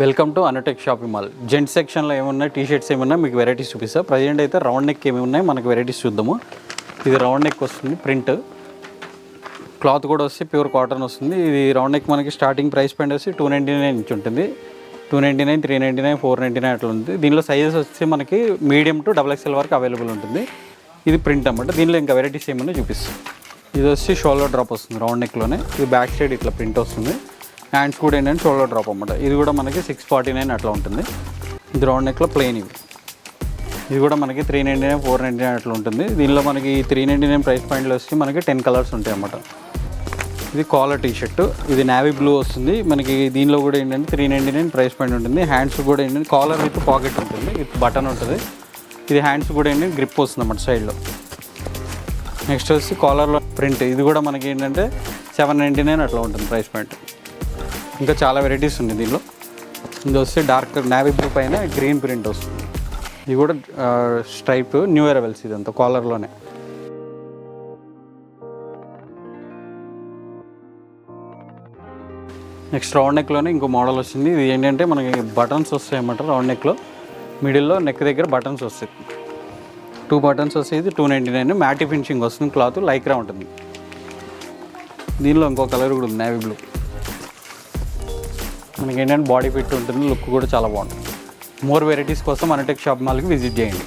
Welcome to Anutech shopping mall. Gent సెక్షన్లో ఏమున్నాయి, T shirts ఏమున్నాయి మీకు వెరైటీస్ చూపిస్తా. ప్రజెంట్ అయితే రౌండ్ నెక్ ఏమి ఉన్నాయి మనకు వెరైటీస్ చూద్దాము. ఇది రౌండ్ నెక్ వస్తుంది, ప్రింట్ క్లాత్ కూడా వస్తే ప్యూర్ కాటన్ వస్తుంది. ఇది రౌండ్ నెక్ మనకి స్టార్టింగ్ ప్రైస్ పాయింట్ వచ్చి 299 నుంచి ఉంటుంది. 299, 399, 499 అట్లా ఉంది. దీనిలో సైజెస్ వచ్చి మనకి మీడియం టు XXL వరకు అవైలబుల్ ఉంటుంది. ఇది ప్రింట్ అన్నమాట. దీనిలో ఇంకా వెరైటీస్ ఏమన్నా చూపిస్తాం. ఇది వచ్చి షోల్డర్ డ్రాప్ వస్తుంది రౌండ్ నెక్లోనే. ఇది బ్యాక్ సైడ్ ఇట్లా ప్రింట్ వస్తుంది. హ్యాండ్స్ కూడా ఏంటంటే షోల్డర్ డ్రాప్ అన్నమాట. ఇది కూడా మనకి 649 అట్లా ఉంటుంది. ఇది రౌండ్ నెక్లో ప్లెయిన్ ఇది కూడా మనకి 399, 499 అట్లా ఉంటుంది. దీనిలో మనకి 399 ప్రైస్ పాయింట్లో వచ్చి మనకి 10 కలర్స్ ఉంటాయి అన్నమాట. ఇది కాలర్ టీ షర్ట్, ఇది నేవీ బ్లూ వస్తుంది మనకి. దీనిలో కూడా ఏంటంటే 399 ప్రైస్ పాయింట్ ఉంటుంది. హ్యాండ్స్ కూడా ఏంటంటే కాలర్ విత్ పాకెట్ ఉంటుంది, విత్ బటన్ ఉంటుంది. ఇది హ్యాండ్స్ కూడా ఏంటంటే గ్రిప్ వస్తుంది అన్నమాట సైడ్లో. నెక్స్ట్ వచ్చి కాలర్లో ప్రింట్, ఇది కూడా మనకి ఏంటంటే 799 అట్లా ఉంటుంది ప్రైస్ పాయింట్. ఇంకా చాలా వెరైటీస్ ఉన్నాయి దీనిలో. ఇది వస్తే డార్క్ నేవీ బ్లూ పైన గ్రీన్ ప్రింట్ వస్తుంది. ఇది కూడా స్ట్రైప్ న్యూ అరైవల్స్, ఇదంతా కాలర్లోనే. నెక్స్ట్ రౌండ్ నెక్లోనే ఇంకో మోడల్ వస్తుంది. ఇది ఏంటంటే మనకి బటన్స్ వస్తాయి అన్నమాట. రౌండ్ నెక్లో మిడిల్లో నెక్ దగ్గర బటన్స్ వస్తాయి, 2 బటన్స్ వస్తాయి. ఇది 299. మ్యాటీ ఫినిషింగ్ వస్తుంది, క్లాత్ లైక్రా ఉంటుంది. దీనిలో ఇంకో కలర్ కూడా ఉంది, నేవీ బ్లూ. మనకి ఏంటంటే బాడీ ఫిట్ ఉంటుంది, లుక్ కూడా చాలా బాగుంటుంది. మోర్ వెరైటీస్ కోసం అనుటెక్ షాప్ మాల్కి విజిట్ చేయండి.